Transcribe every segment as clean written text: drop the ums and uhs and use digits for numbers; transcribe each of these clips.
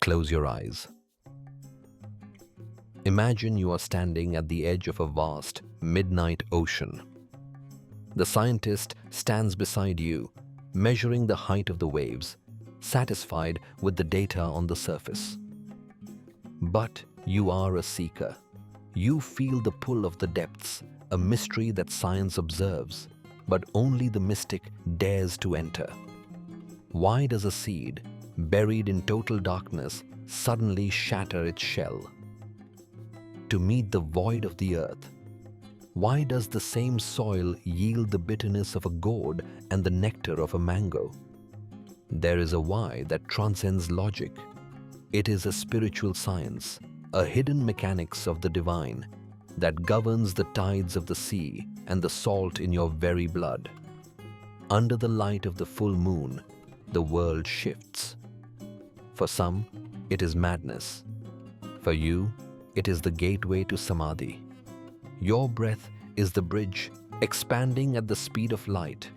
Close your eyes. Imagine you are standing at the edge of a vast, midnight ocean. The scientist stands beside you, measuring the height of the waves, satisfied with the data on the surface. But you are a seeker. You feel the pull of the depths, a mystery that science observes, but only the mystic dares to enter. Why does a seed, buried in total darkness, suddenly shatter its shell? To meet the void of the earth. Why does the same soil yield the bitterness of a gourd and the nectar of a mango? There is a why that transcends logic. It is a spiritual science, a hidden mechanics of the divine that governs the tides of the sea and the salt in your very blood. Under the light of the full moon, the world shifts. For some, it is madness. For you, it is the gateway to samadhi. Your breath is the bridge, expanding at the speed of light,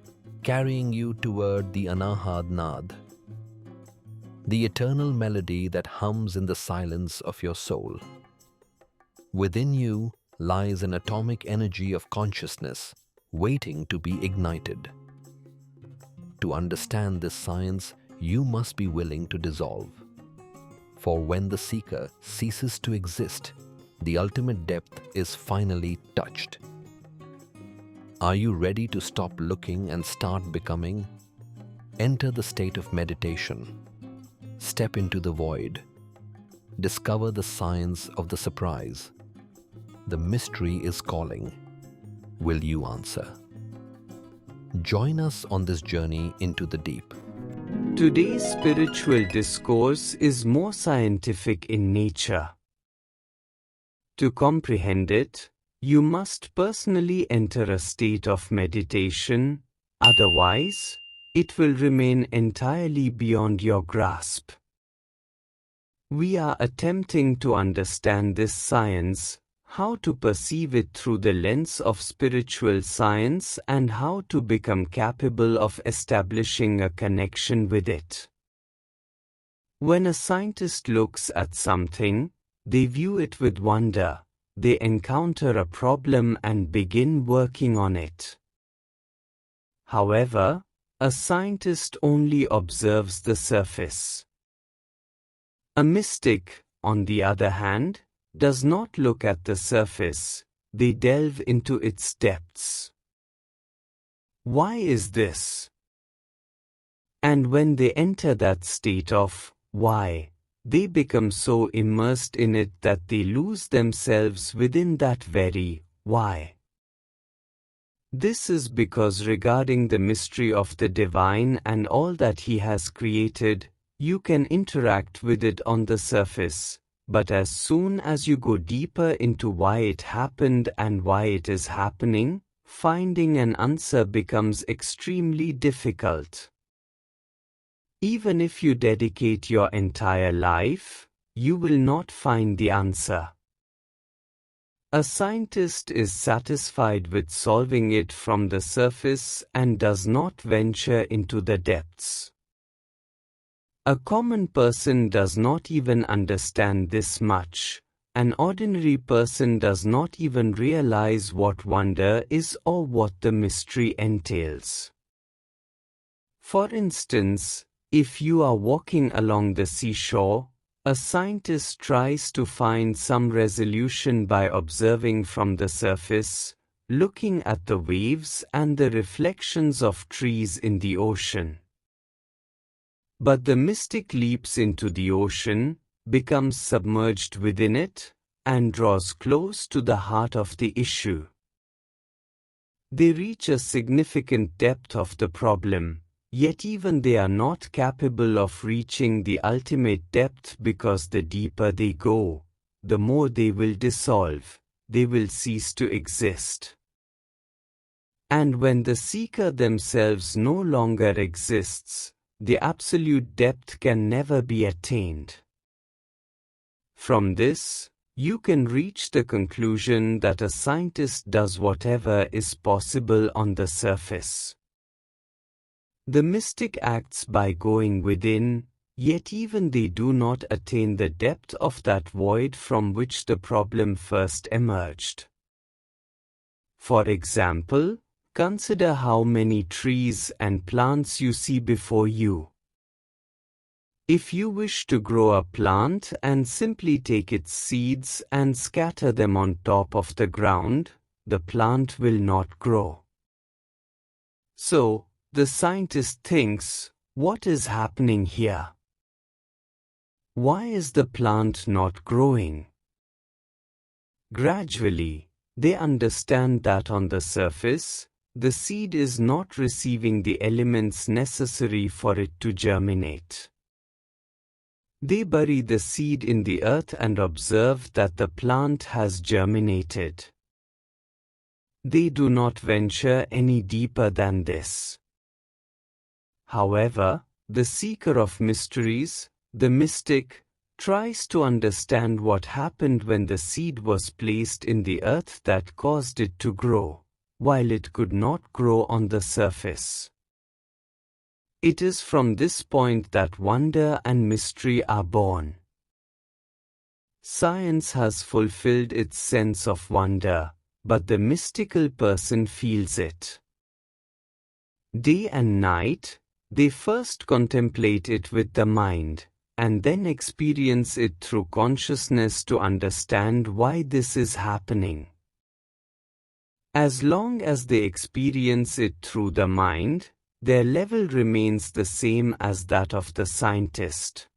carrying you toward the Anahad Naad, the eternal melody that hums in the silence of your soul. Within you lies an atomic energy of consciousness, waiting to be ignited. To understand this science, you must be willing to dissolve. For when the seeker ceases to exist, the ultimate depth is finally touched. Are you ready to stop looking and start becoming? Enter the state of meditation. Step into the void. Discover the science of the surprise. The mystery is calling. Will you answer? Join us on this journey into the deep. Today's spiritual discourse is more scientific in nature. To comprehend it, you must personally enter a state of meditation, otherwise, it will remain entirely beyond your grasp. We are attempting to understand this science, how to perceive it through the lens of spiritual science and how to become capable of establishing a connection with it. When a scientist looks at something, they view it with wonder, they encounter a problem and begin working on it. However, a scientist only observes the surface. A mystic, on the other hand, does not look at the surface, they delve into its depths. Why is this? And when they enter that state of why, they become so immersed in it that they lose themselves within that very why. This is because regarding the mystery of the divine and all that He has created, you can interact with it on the surface. But as soon as you go deeper into why it happened and why it is happening, finding an answer becomes extremely difficult. Even if you dedicate your entire life, you will not find the answer. A scientist is satisfied with solving it from the surface and does not venture into the depths. A common person does not even understand this much. An ordinary person does not even realize what wonder is or what the mystery entails. For instance, if you are walking along the seashore, a scientist tries to find some resolution by observing from the surface, looking at the waves and the reflections of trees in the ocean. But the mystic leaps into the ocean, becomes submerged within it, and draws close to the heart of the issue. They reach a significant depth of the problem, yet even they are not capable of reaching the ultimate depth because the deeper they go, the more they will dissolve, they will cease to exist. And when the seeker themselves no longer exists, the absolute depth can never be attained. From this, you can reach the conclusion that a scientist does whatever is possible on the surface. The mystic acts by going within, yet even they do not attain the depth of that void from which the problem first emerged. For example, consider how many trees and plants you see before you. If you wish to grow a plant and simply take its seeds and scatter them on top of the ground, the plant will not grow. So, the scientist thinks, what is happening here? Why is the plant not growing? Gradually, they understand that on the surface, the seed is not receiving the elements necessary for it to germinate. They bury the seed in the earth and observe that the plant has germinated. They do not venture any deeper than this. However, the seeker of mysteries, the mystic, tries to understand what happened when the seed was placed in the earth that caused it to grow, while it could not grow on the surface. It is from this point that wonder and mystery are born. Science has fulfilled its sense of wonder, but the mystical person feels it. Day and night, they first contemplate it with the mind, and then experience it through consciousness to understand why this is happening. As long as they experience it through the mind, their level remains the same as that of the scientist.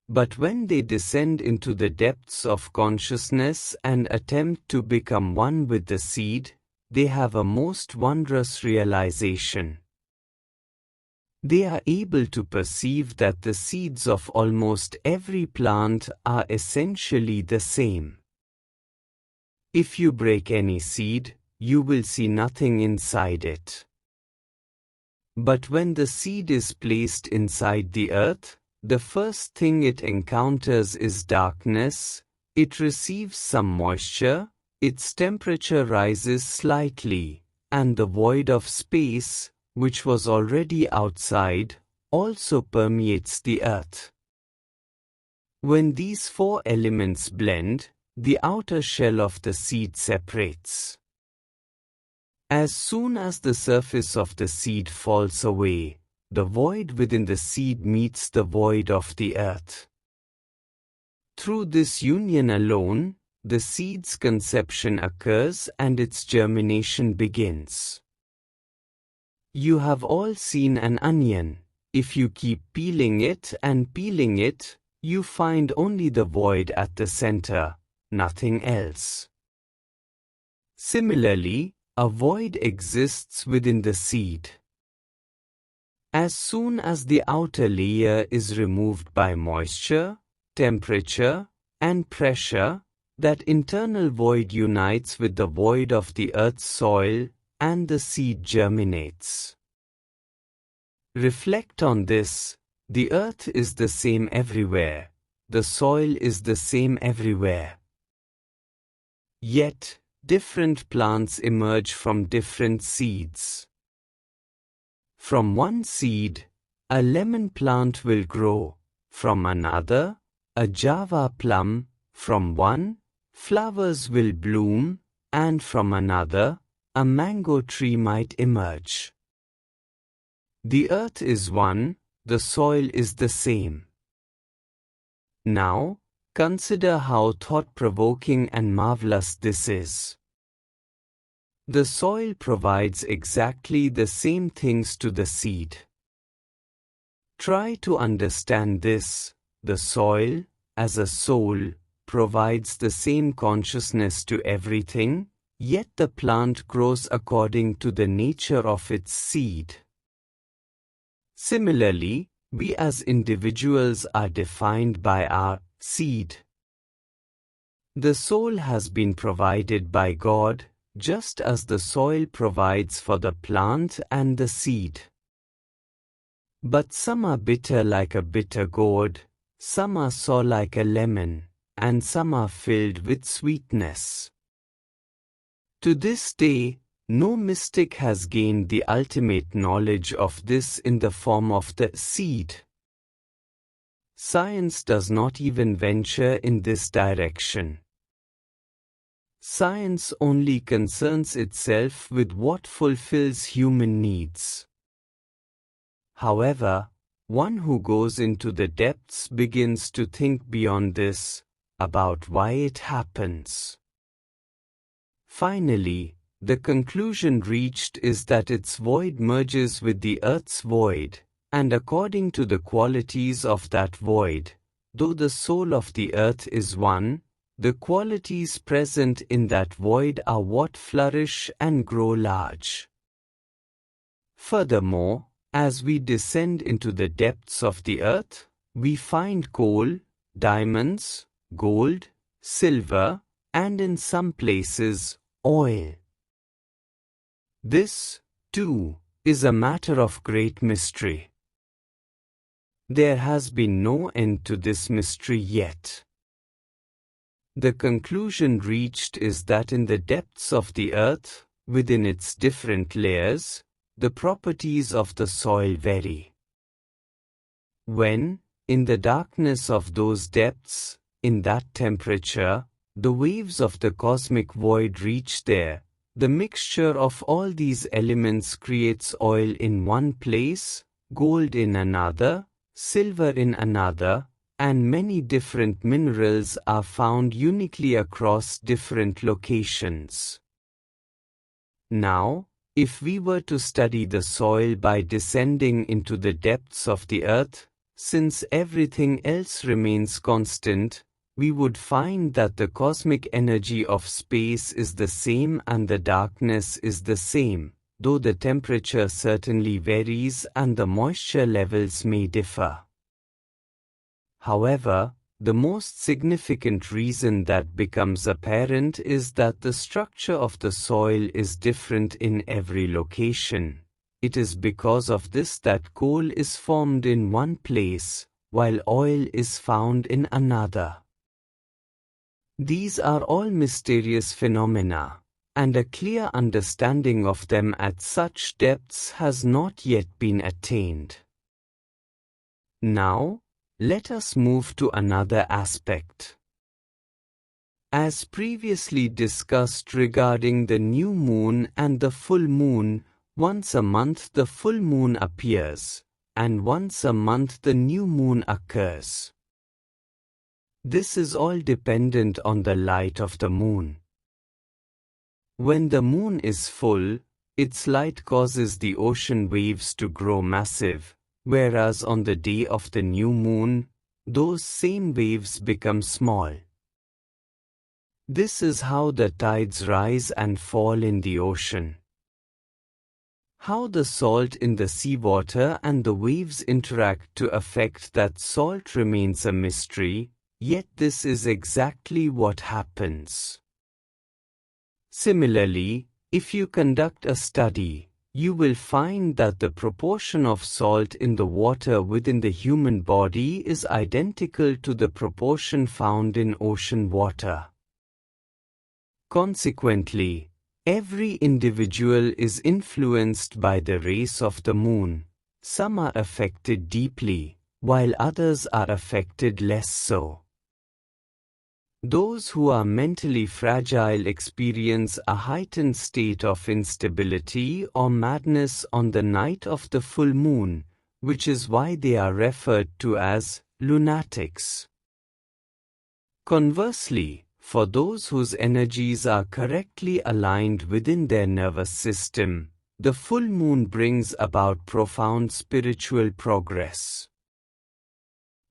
But when they descend into the depths of consciousness and attempt to become one with the seed, they have a most wondrous realization. They are able to perceive that the seeds of almost every plant are essentially the same. If you break any seed, you will see nothing inside it. But when the seed is placed inside the earth, the first thing it encounters is darkness, it receives some moisture, its temperature rises slightly, and the void of space, which was already outside, also permeates the earth. When these four elements blend, the outer shell of the seed separates. As soon as the surface of the seed falls away, the void within the seed meets the void of the earth. Through this union alone, the seed's conception occurs and its germination begins. You have all seen an onion. If you keep peeling it and peeling it, you find only the void at the center, nothing else. Similarly, a void exists within the seed. As soon as the outer layer is removed by moisture, temperature, and pressure, that internal void unites with the void of the earth's soil, and the seed germinates. Reflect on this. The earth is the same everywhere. The soil is the same everywhere. Yet, different plants emerge from different seeds. From one seed, a lemon plant will grow. From another, a Java plum. From one, flowers will bloom, and from another, a mango tree might emerge. The earth is one, the soil is the same. Now, consider how thought-provoking and marvelous this is. The soil provides exactly the same things to the seed. Try to understand this. The soil, as a soul, provides the same consciousness to everything, yet the plant grows according to the nature of its seed. Similarly, we as individuals are defined by our seed. The soul has been provided by God, just as the soil provides for the plant and the seed. But some are bitter like a bitter gourd, some are sour like a lemon, and some are filled with sweetness. To this day, no mystic has gained the ultimate knowledge of this in the form of the seed. science does not even venture in this direction. Science only concerns itself with what fulfills human needs. However, one who goes into the depths begins to think beyond this, about why it happens. Finally, the conclusion reached is that its void merges with the earth's void, and according to the qualities of that void, though the soul of the earth is one, the qualities present in that void are what flourish and grow large. Furthermore, as we descend into the depths of the earth, we find coal, diamonds, gold, silver, and in some places, oil. This, too, is a matter of great mystery. There has been no end to this mystery yet. The conclusion reached is that in the depths of the earth, within its different layers, the properties of the soil vary. When, in the darkness of those depths, in that temperature, the waves of the cosmic void reach there, the mixture of all these elements creates oil in one place, gold in another, silver in another, and many different minerals are found uniquely across different locations. Now, if we were to study the soil by descending into the depths of the earth, since everything else remains constant, we would find that the cosmic energy of space is the same and the darkness is the same, though the temperature certainly varies and the moisture levels may differ. However, the most significant reason that becomes apparent is that the structure of the soil is different in every location. It is because of this that coal is formed in one place, while oil is found in another. These are all mysterious phenomena, and a clear understanding of them at such depths has not yet been attained. Now, let us move to another aspect. As previously discussed regarding the new moon and the full moon, once a month the full moon appears, and once a month the new moon occurs. This is all dependent on the light of the moon. When the moon is full, its light causes the ocean waves to grow massive, whereas on the day of the new moon, those same waves become small. This is how the tides rise and fall in the ocean. How the salt in the seawater and the waves interact to affect that salt remains a mystery, yet this is exactly what happens. Similarly, if you conduct a study, you will find that the proportion of salt in the water within the human body is identical to the proportion found in ocean water. Consequently, every individual is influenced by the rays of the moon. Some are affected deeply, while others are affected less so. Those who are mentally fragile experience a heightened state of instability or madness on the night of the full moon, which is why they are referred to as lunatics. Conversely, for those whose energies are correctly aligned within their nervous system, the full moon brings about profound spiritual progress.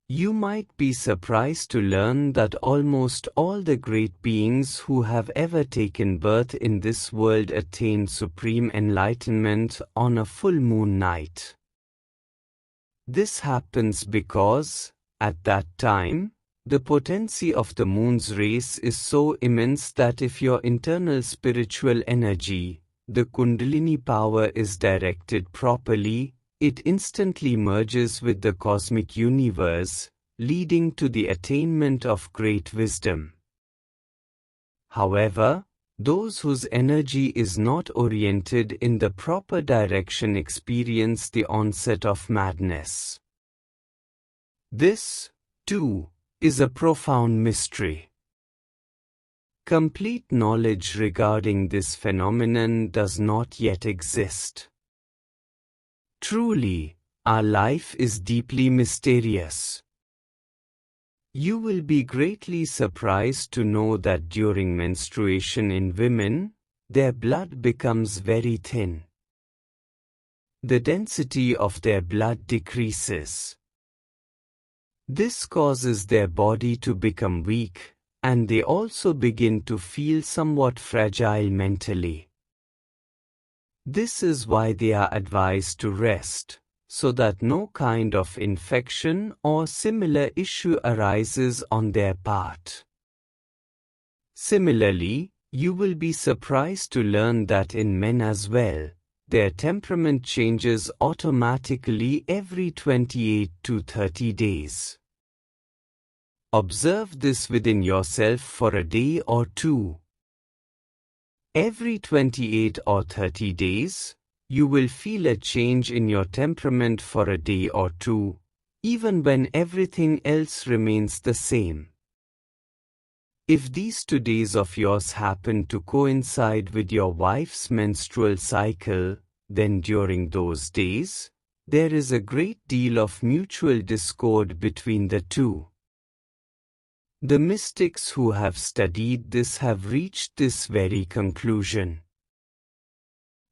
You might be surprised to learn that almost all the great beings who have ever taken birth in this world attain supreme enlightenment on a full moon night. This happens because, at that time, the potency of the moon's rays is so immense that if your internal spiritual energy, the Kundalini power, is directed properly, it instantly merges with the cosmic universe, leading to the attainment of great wisdom. However, those whose energy is not oriented in the proper direction experience the onset of madness. This, 2. Is a profound mystery. Complete knowledge regarding this phenomenon does not yet exist. Truly, our life is deeply mysterious. You will be greatly surprised to know that during menstruation in women, their blood becomes very thin. The density of their blood decreases. This causes their body to become weak, and they also begin to feel somewhat fragile mentally. This is why they are advised to rest, so that no kind of infection or similar issue arises on their part. Similarly, you will be surprised to learn that in men as well, their temperament changes automatically every 28 to 30 days. Observe this within yourself for a day or two. Every 28 or 30 days, you will feel a change in your temperament for a day or two, even when everything else remains the same. If these 2 days of yours happen to coincide with your wife's menstrual cycle, then during those days, there is a great deal of mutual discord between the two. The mystics who have studied this have reached this very conclusion.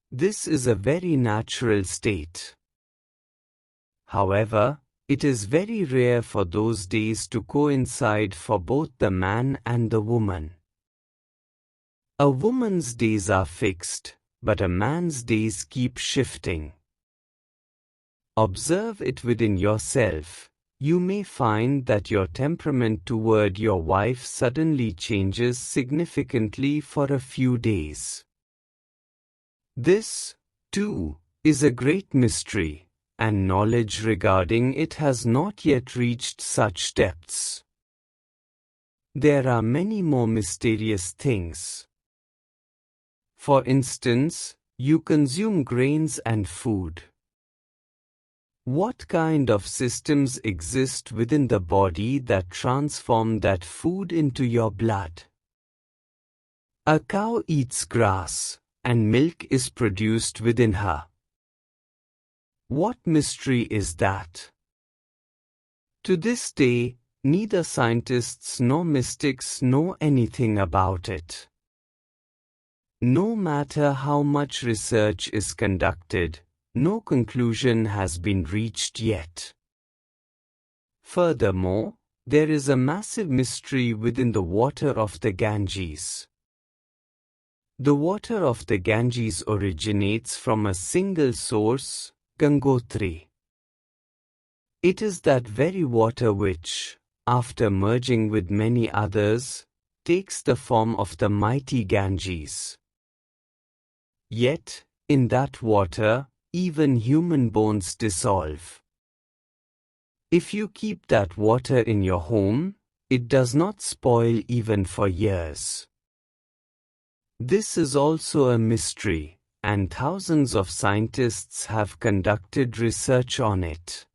This is a very natural state. However, it is very rare for those days to coincide for both the man and the woman. A woman's days are fixed, but a man's days keep shifting. Observe it within yourself. You may find that your temperament toward your wife suddenly changes significantly for a few days. This, too, is a great mystery, and knowledge regarding it has not yet reached such depths. There are many more mysterious things. For instance, you consume grains and food. What kind of systems exist within the body that transform that food into your blood? A cow eats grass, and milk is produced within her. What mystery is that? To this day, neither scientists nor mystics know anything about it. No matter how much research is conducted, no conclusion has been reached yet. Furthermore, there is a massive mystery within the water of the Ganges. The water of the Ganges originates from a single source, Gangotri. It is that very water which, after merging with many others, takes the form of the mighty Ganges. Yet, in that water, even human bones dissolve. If you keep that water in your home, it does not spoil even for years. This is also a mystery, and thousands of scientists have conducted research on it.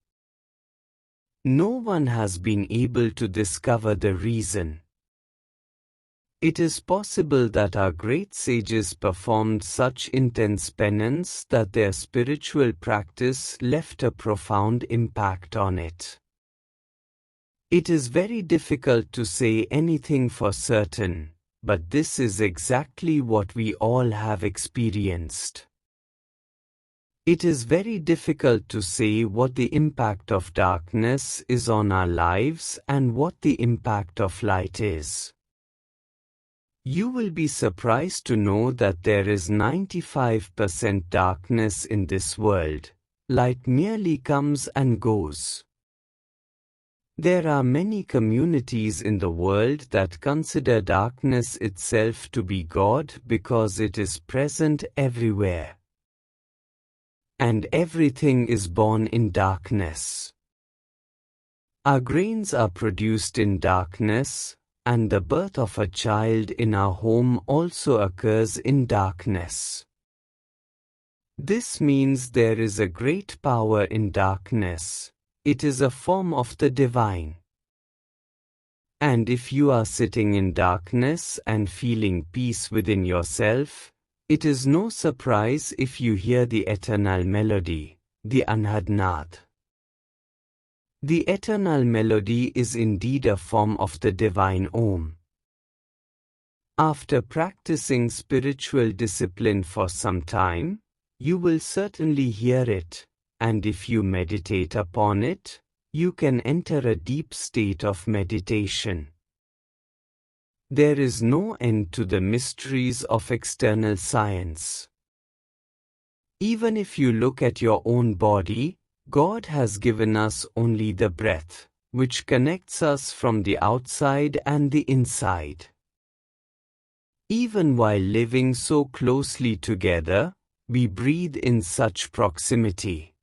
No one has been able to discover the reason. It is possible that our great sages performed such intense penance that their spiritual practice left a profound impact on it. It is very difficult to say anything for certain, but this is exactly what we all have experienced. It is very difficult to say what the impact of darkness is on our lives and what the impact of light is. You will be surprised to know that there is 95% darkness in this world. Light merely comes and goes. There are many communities in the world that consider darkness itself to be God because it is present everywhere. And everything is born in darkness. Our grains are produced in darkness, and the birth of a child in our home also occurs in darkness. This means there is a great power in darkness. It is a form of the divine. And if you are sitting in darkness and feeling peace within yourself, it is no surprise if you hear the eternal melody, the Anahad Naad. The eternal melody is indeed a form of the divine Om. After practicing spiritual discipline for some time, you will certainly hear it, and if you meditate upon it, you can enter a deep state of meditation. There is no end to the mysteries of external science. Even if you look at your own body, God has given us only the breath, which connects us from the outside and the inside. Even while living so closely together, we breathe in such proximity.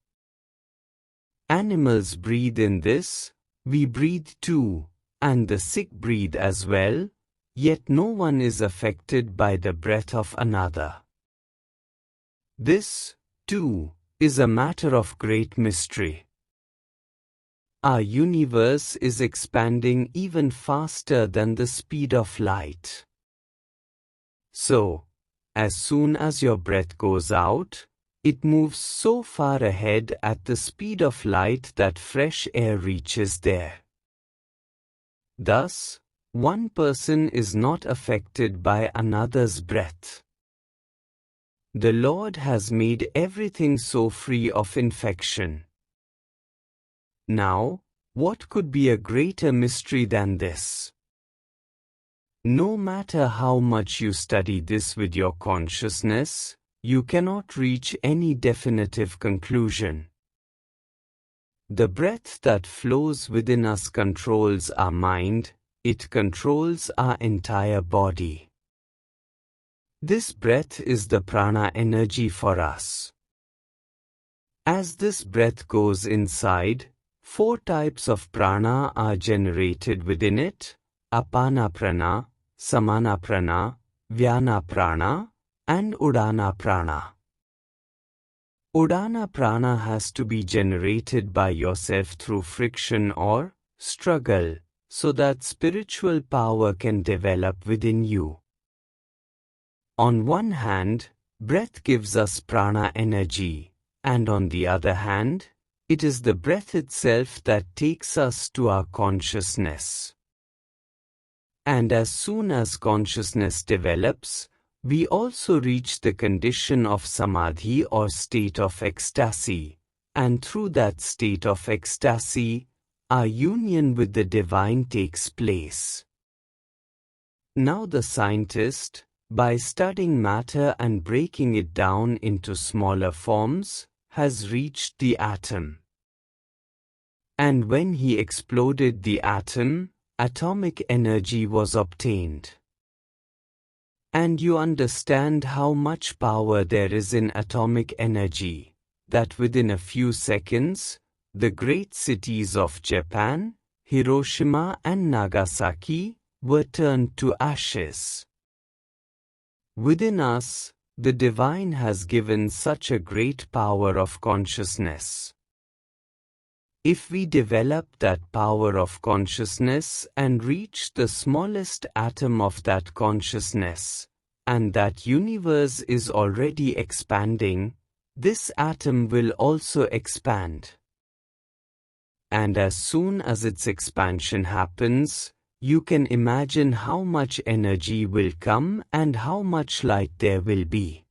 Animals breathe in this, we breathe too, and the sick breathe as well, yet no one is affected by the breath of another. This, too, is a matter of great mystery. Our universe is expanding even faster than the speed of light. So, as soon as your breath goes out, it moves so far ahead at the speed of light that fresh air reaches there. Thus, one person is not affected by another's breath. The Lord has made everything so free of infection. Now, what could be a greater mystery than this? No matter how much you study this with your consciousness, you cannot reach any definitive conclusion. The breath that flows within us controls our mind, it controls our entire body. This breath is the prana energy for us. As this breath goes inside, 4 types of prana are generated within it: apana prana, samana prana, vyana prana, and udana prana. Udana prana has to be generated by yourself through friction or struggle, so that spiritual power can develop within you. On one hand, breath gives us prana energy, and on the other hand, it is the breath itself that takes us to our consciousness. And as soon as consciousness develops, we also reach the condition of samadhi or state of ecstasy, and through that state of ecstasy, our union with the divine takes place. Now the scientist, by studying matter and breaking it down into smaller forms, has reached the atom. And when he exploded the atom, atomic energy was obtained. And you understand how much power there is in atomic energy, that within a few seconds, the great cities of Japan, Hiroshima and Nagasaki, were turned to ashes. Within us, the divine has given such a great power of consciousness. If we develop that power of consciousness and reach the smallest atom of that consciousness, and that universe is already expanding, this atom will also expand. And as soon as its expansion happens, you can imagine how much energy will come and how much light there will be.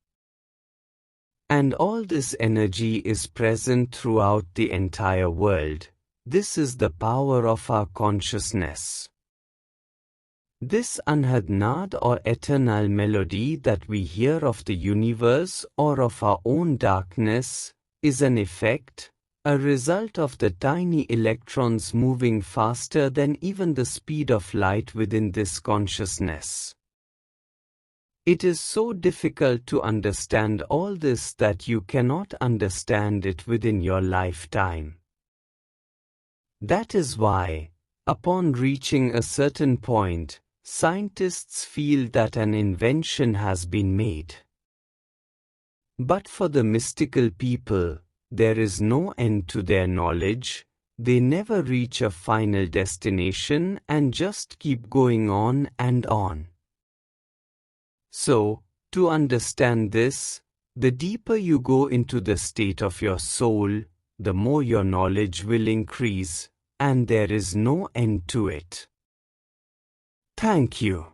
And all this energy is present throughout the entire world. This is the power of our consciousness. This Anahad Naad or eternal melody that we hear of the universe or of our own darkness is an effect, a result of the tiny electrons moving faster than even the speed of light within this consciousness. It is so difficult to understand all this that you cannot understand it within your lifetime. That is why, upon reaching a certain point, scientists feel that an invention has been made. But for the mystical people, there is no end to their knowledge, They never reach a final destination and just keep going on and on. So, to understand this, the deeper you go into the state of your soul, the more your knowledge will increase, and there is no end to it. Thank you.